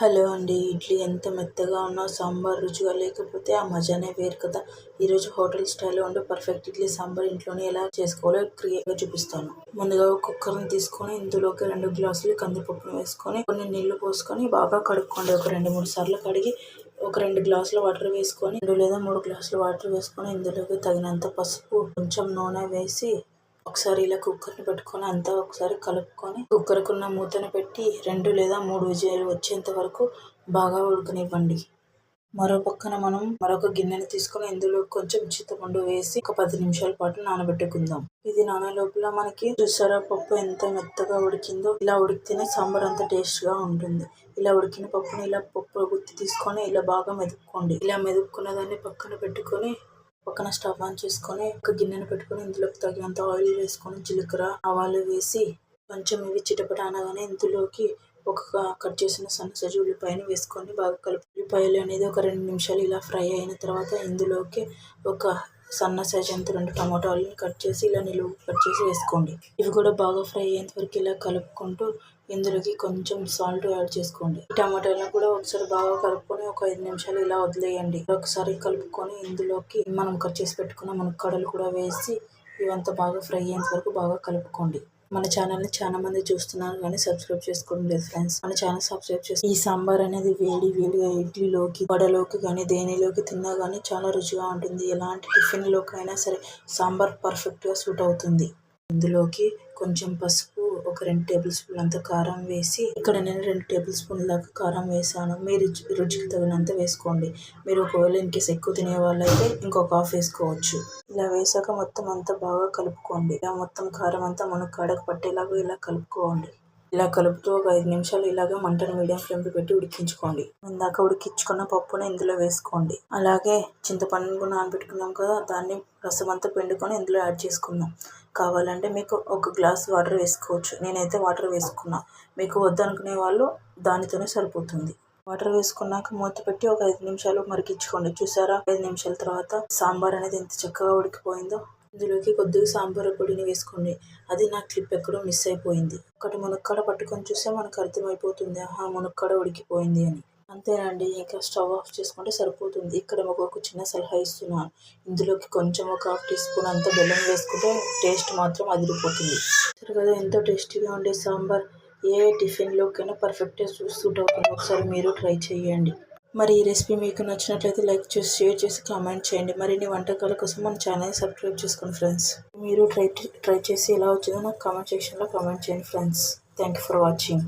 Hello అండి. ఇడ్లీ ఎంత మెత్తగా ఉన్నా సాంబార్ రుచిగా లేకపోతే ఆ మజానే వేరు కదా. ఈరోజు హోటల్ స్టైల్లో ఉండే పర్ఫెక్ట్ ఇడ్లీ సాంబార్ ఇంట్లోనే ఎలా చేసుకోవాలో క్లియర్గా చూపిస్తాను. ముందుగా ఒక కుక్కర్ని తీసుకొని ఇందులోకి 2 గ్లాసులు కందిపప్పును వేసుకొని కొన్ని నీళ్లు పోసుకొని బాగా కడుక్కోండి. ఒక 2-3 సార్లు కడిగి ఒక 2 గ్లాసుల వాటర్ వేసుకొని 2 లేదా 3 గ్లాసుల వాటర్ వేసుకొని ఇందులోకి తగినంత పసుపు, కొంచెం నూనె వేసి ఒకసారి ఇలా కుక్కర్ని పెట్టుకొని అంతా ఒకసారి కలుపుకొని కుక్కర్కున్న మూతను పెట్టి 2 లేదా 3 విజిల్లు వచ్చేంత వరకు బాగా ఉడకనివ్వండి. మరో పక్కన మనం మరొక గిన్నెని తీసుకొని ఇందులో కొంచెం చింతపండు వేసి ఒక 10 నిమిషాల పాటు నానబెట్టుకుందాం. ఇది నానే లోపల మనకి చూసారా పప్పు ఎంత మెత్తగా ఉడికిందో. ఇలా ఉడికితేనే సాంబార్ అంత టేస్ట్గా ఉంటుంది. ఇలా ఉడికిన పప్పుని ఇలా పప్పు గుత్తి తీసుకొని ఇలా బాగా మెదుపుకోండి. ఇలా మెదుపుకున్న దాన్ని పక్కన పెట్టుకొని పక్కన స్టవ్ ఆన్ చేసుకొని ఒక గిన్నెను పెట్టుకొని ఇందులోకి తగినంత ఆయిల్ వేసుకొని జీలకర్ర, ఆవాలు వేసి కొంచెం ఇవి చిటపట అనగానే ఇందులోకి ఒక కట్ చేసిన సన్నసైజు ఉల్లిపాయని వేసుకొని బాగా కలుపు. ఉల్లిపాయలు అనేది ఒక 2 నిమిషాలు ఇలా ఫ్రై అయిన తర్వాత ఇందులోకి ఒక సన్న సైజు అంత 2 టమాటాలని కట్ చేసి ఇలా నిలువు కట్ చేసి వేసుకోండి. ఇవి కూడా బాగా ఫ్రై అయ్యేంత వరకు ఇలా కలుపుకుంటూ ఇందులోకి కొంచెం సాల్ట్ యాడ్ చేసుకోండి. ఈ టమాటాలను కూడా ఒకసారి బాగా కలుపుకొని ఒక 5 నిమిషాలు ఇలా వదిలేయండి. ఒకసారి కలుపుకొని ఇందులోకి మనం కట్ చేసి పెట్టుకున్న మునక్కాడలు కూడా వేసి ఇవంతా బాగా ఫ్రై అయ్యేంత వరకు బాగా కలుపుకోండి. మన ఛానల్ని చాలా మంది చూస్తున్నారు కానీ సబ్స్క్రైబ్ చేసుకోవడం లేదు ఫ్రెండ్స్. మన ఛానల్ సబ్స్క్రైబ్ చేసి ఈ సాంబార్ అనేది వేడిగా ఇడ్లీలోకి, వడలోకి కానీ దేనిలోకి తిన్నా కానీ చాలా రుచిగా ఉంటుంది. ఎలాంటి టిఫిన్లోకి అయినా సరే సాంబార్ పర్ఫెక్ట్గా సూట్ అవుతుంది. ఇందులోకి కొంచెం పసుపు, ఒక 2 టేబుల్ స్పూన్లు అంత కారం వేసి ఇక్కడ నేను 2 టేబుల్ స్పూన్ల దాకా కారం వేసాను. మీరు రుచికి తగినంత వేసుకోండి. మీరు ఒకవేళ ఇన్కేస్ ఎక్కువ తినే వాళ్ళైతే ఇంకొక హాఫ్ వేసుకోవచ్చు. ఇలా వేసాక మొత్తం అంతా బాగా కలుపుకోండి. ఇలా మొత్తం కారం అంతా మునక్కాడకు పట్టేలాగా ఇలా కలుపుకోండి. ఇలా కలుపుతూ ఒక 5 నిమిషాలు ఇలాగా మంటను మీడియం ఫ్లేమ్లో పెట్టి ఉడికించుకోండి. ఇందాక ఉడికించుకున్న పప్పుని ఇందులో వేసుకోండి. అలాగే చింతపండు నానబెట్టుకున్నాం కదా, దాన్ని రసం అంతా పిండుకొని ఇందులో యాడ్ చేసుకుందాం. కావాలంటే మీకు ఒక గ్లాస్ వాటర్ వేసుకోవచ్చు. నేనైతే వాటర్ వేసుకున్నా. మీకు వద్దనుకునే వాళ్ళు దానితోనే సరిపోతుంది. వాటర్ వేసుకున్నాక మూత పెట్టి ఒక 5 నిమిషాలు మరిగించుకోండి. చూసారా 5 నిమిషాల తర్వాత సాంబార్ అనేది ఎంత చక్కగా ఉడికిపోయిందో. ఇందులోకి కొద్దిగా సాంబార్ పొడిని వేసుకోండి. అది నా క్లిప్ ఎక్కడో మిస్ అయిపోయింది. ఒకటి మునక్కాడ పట్టుకొని చూస్తే మనకు అర్థమైపోతుంది మునక్కాడ ఉడికిపోయింది అని. అంతేనండి, ఇంకా స్టవ్ ఆఫ్ చేసుకుంటే సరిపోతుంది. ఇక్కడ ఒక చిన్న సలహా ఇస్తున్నాను. ఇందులోకి కొంచెం ఒక 1/2 టీ స్పూన్ అంత బెల్లం వేసుకుంటే టేస్ట్ మాత్రం అదిరిపోతుంది. సరే కదా, ఎంతో టేస్టీగా ఉండే సాంబార్ ఏ టిఫిన్లోకైనా పర్ఫెక్ట్గా సూట్ అవుతుంది. ఒకసారి మీరు ట్రై చేయండి. మరి ఈ రెసిపీ మీకు నచ్చినట్లయితే లైక్ చేసి, షేర్ చేసి, కామెంట్ చేయండి. మరిన్ని వంటకాల కోసం మన ఛానల్ని సబ్స్క్రైబ్ చేసుకోండి ఫ్రెండ్స్. మీరు ట్రై చేసి ఎలా వచ్చిందో నాకు కామెంట్ సెక్షన్లో కామెంట్ చేయండి friends. Thank you for watching.